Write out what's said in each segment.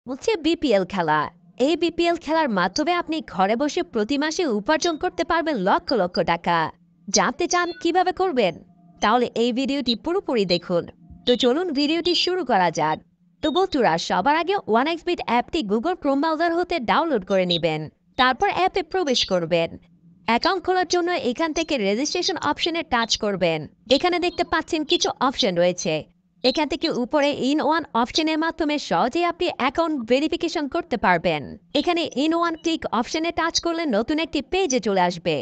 হচ্ছে বিপিএল খেলা। এই বিপিএল খেলার মাধ্যমে আপনি ঘরে বসে প্রতি মাসে উপার্জন করতে পারবেন লক্ষ লক্ষ টাকা। জানতে চান কিভাবে করবেন? তাহলে এই ভিডিওটি পুরোপুরি দেখুন। তো চলুন ভিডিওটি শুরু করা যাক। তো বন্ধুরা, সবার আগে ওয়ানএক্সবিট অ্যাপটি গুগল ক্রোম ব্রাউজার হতে ডাউনলোড করে নেবেন। তারপর অ্যাপে প্রবেশ করবেন। অ্যাকাউন্ট খোলার জন্য এখান থেকে রেজিস্ট্রেশন অপশনে টাচ করবেন। এখানে দেখতে পাচ্ছেন কিছু অপশন রয়েছে। এখান থেকে উপরে ইন ওয়ান অপশনের মাধ্যমে সহজেই আপনি অ্যাকাউন্ট ভেরিফিকেশন করতে পারবেন। এখানে ইন ওয়ান ক্লিক অপশনে টাচ করলে নতুন একটি পেজে চলে আসবে।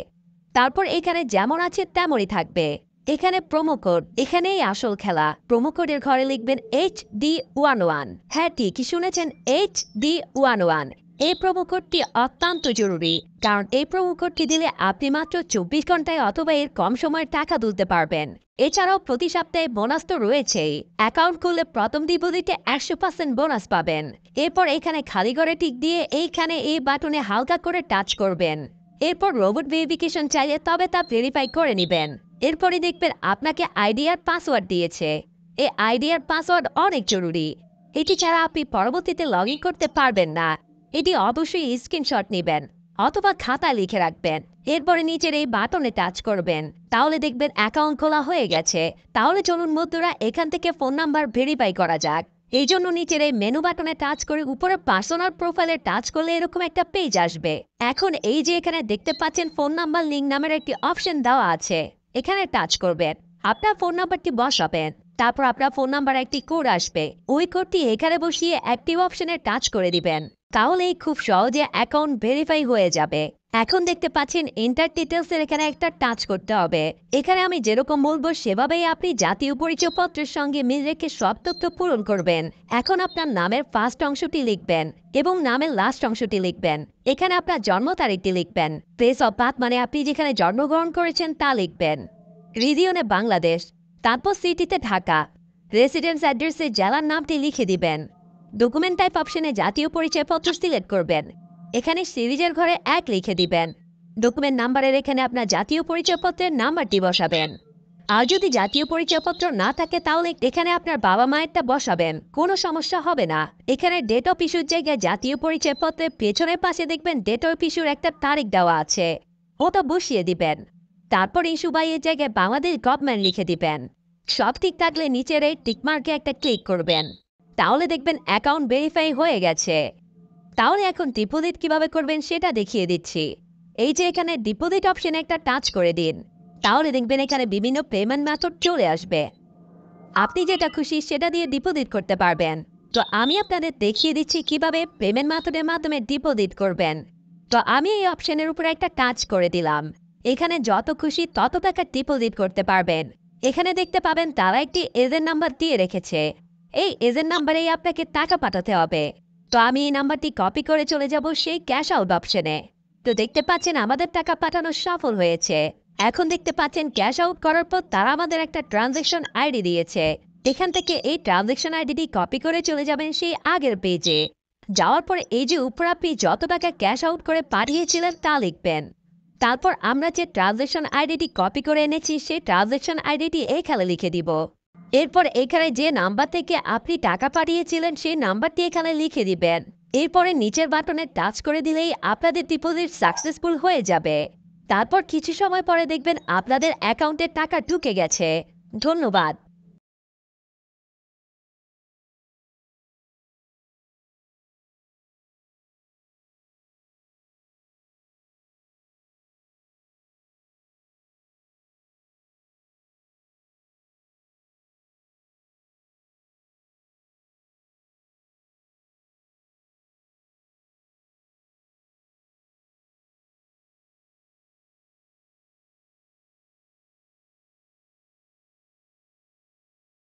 তারপর এখানে যেমন আছে তেমনই থাকবে। এখানে প্রোমো কোড, এখানেই আসল খেলা। প্রোমো কোডের ঘরে লিখবেন HD11। হ্যাঁ, ঠিকই শুনেছেন, HD11। এই প্রোমো কোডটি অত্যন্ত জরুরি, কারণ এই প্রোমো কোডটি দিলে আপনি মাত্র 24 ঘন্টায় অথবা এর কম সময়ে টাকা তুলতে পারবেন। এছাড়াও প্রতি সপ্তাহে বোনাস তো রয়েছেই। অ্যাকাউন্ট খুললে প্রথম ডিপোজিটে 100% বোনাস পাবেন। এরপর এখানে খালি ঘরে টিক দিয়ে এইখানে এই বাটনে হালকা করে টাচ করবেন। এরপর রোবট ভেরিফিকেশন চাইলে তবে তা ভেরিফাই করে নেবেন। এরপরে দেখবেন আপনাকে আইডি আর পাসওয়ার্ড দিয়েছে। এই আইডি আর পাসওয়ার্ড অনেক জরুরি। এটি ছাড়া আপনি পরবর্তীতে লগ ইন করতে পারবেন না। এটি অবশ্যই স্ক্রিনশট নেবেন অথবা খাতায় লিখে রাখবেন। এরপরে নিচের এই বাটনে টাচ করবেন। তাহলে দেখবেন অ্যাকাউন্ট খোলা হয়ে গেছে। তাহলে চলুন বন্ধুরা, এখান থেকে ফোন নাম্বার ভেরিফাই করা যাক। এই জন্য নিচের এই মেনু বাটনে টাচ করে উপরে পার্সোনাল প্রোফাইলে টাচ করলে এরকম একটা পেজ আসবে। এখন এই যে এখানে দেখতে পাচ্ছেন ফোন নাম্বার লিঙ্ক নামের একটি অপশন দেওয়া আছে। এখানে টাচ করবেন। আপনার ফোন নাম্বারটি বসাবেন। তারপর আপনার ফোন নাম্বার একটি কোড আসবে। ওই কোডটি এখানে বসিয়ে অ্যাক্টিভ অপশনে টাচ করে দিবেন। তাহলেই খুব সহজে অ্যাকাউন্ট ভেরিফাই হয়ে যাবে। এখন দেখতে পাচ্ছেন এন্টার ডিটেলস এর এখানে একটা টাচ করতে হবে। এখানে আমি যেরকম বলবো সেভাবেই আপনি জাতীয় পরিচয়পত্রের সঙ্গে মিল রেখে সব তথ্য পূরণ করবেন। এখন আপনার নামের ফার্স্ট অংশটি লিখবেন এবং নামের লাস্ট অংশটি লিখবেন। এখানে আপনার জন্ম তারিখটি লিখবেন। প্লেস অফ বার্থ মানে আপনি যেখানে জন্মগ্রহণ করেছেন তা লিখবেন। রিজিয়নে বাংলাদেশ, তারপর সিটিতে ঢাকা। রেসিডেন্স অ্যাড্রেসে জেলার নামটি লিখে দিবেন। ডকুমেন্ট টাইপ অপশনে জাতীয় পরিচয়পত্র সিলেক্ট করবেন। এখানে সিরিজের ঘরে 1 লিখে দিবেন। ডকুমেন্ট নাম্বারের এখানে আপনার জাতীয় পরিচয়পত্রের নাম্বারটি বসাবেন। আর যদি জাতীয় পরিচয়পত্র না থাকে তাহলে এখানে আপনার বাবা মায়েরটা বসাবেন, কোনো সমস্যা হবে না। এখানে ডেট অফ ইস্যুর জায়গায় জাতীয় পরিচয়পত্রের পেছনের পাশে দেখবেন ডেট অফ ইস্যুর একটা তারিখ দেওয়া আছে, ওটা বসিয়ে দিবেন। তারপর ইস্যু বাইয়ের জায়গায় বাংলাদেশ গভর্নমেন্ট লিখে দিবেন। সব ঠিক থাকলে নিচের এই টিকমার্কে একটা ক্লিক করবেন। তাহলে দেখবেন অ্যাকাউন্ট ভেরিফাই হয়ে গেছে। তাহলে এখন ডিপোজিট কিভাবে করবেন সেটা দেখিয়ে দিচ্ছি। এই যে এখানে ডিপোজিট অপশনে একটা টাচ করে দিন। তাহলে দেখবেন এখানে বিভিন্ন পেমেন্ট মেথড চলে আসবে। আপনি যেটা খুশি সেটা দিয়ে ডিপোজিট করতে পারবেন। তো আমি আপনাদের দেখিয়ে দিচ্ছি কিভাবে পেমেন্ট মেথডের মাধ্যমে ডিপোজিট করবেন। তো আমি এই অপশনের উপরে একটা টাচ করে দিলাম। এখানে যত খুশি তত টাকা ডিপোজিট করতে পারবেন। এখানে দেখতে পাবেন তারা একটি এজেন্ট নাম্বার দিয়ে রেখেছে। এই এজেন্ট নাম্বারেই আপনাকে টাকা পাঠাতে হবে। তো আমি এই নাম্বারটি কপি করে চলে যাব সেই ক্যাশ আউট অপশনে। তো দেখতে পাচ্ছেন আমাদের টাকা পাঠানো সফল হয়েছে। এখন দেখতে পাচ্ছেন ক্যাশ আউট করার পর তারা আমাদের একটা ট্রানজ্যাকশন আইডি দিয়েছে। এখান থেকে এই ট্রানজ্যাকশন আইডিটি কপি করে চলে যাবেন সেই আগের পেজে। যাওয়ার পরে এই যে উপরে আপনি যত টাকা ক্যাশ আউট করে পাঠিয়েছিলেন তা লিখবেন। তারপর আমরা যে ট্রানজ্যাকশন আইডিটি কপি করে এনেছি সেই ট্রানজ্যাকশন আইডিটি এখানে লিখে দিব। এরপর এখানে যে নাম্বার থেকে আপনি টাকা পাঠিয়েছিলেন সেই নাম্বারটি এখানে লিখে দিবেন। এরপরে নিচের বাটনে টাচ করে দিলেই আপনাদের ডিপোজিট সাকসেসফুল হয়ে যাবে। তারপর কিছু সময় পরে দেখবেন আপনাদের অ্যাকাউন্টে টাকা ঢুকে গেছে। ধন্যবাদ।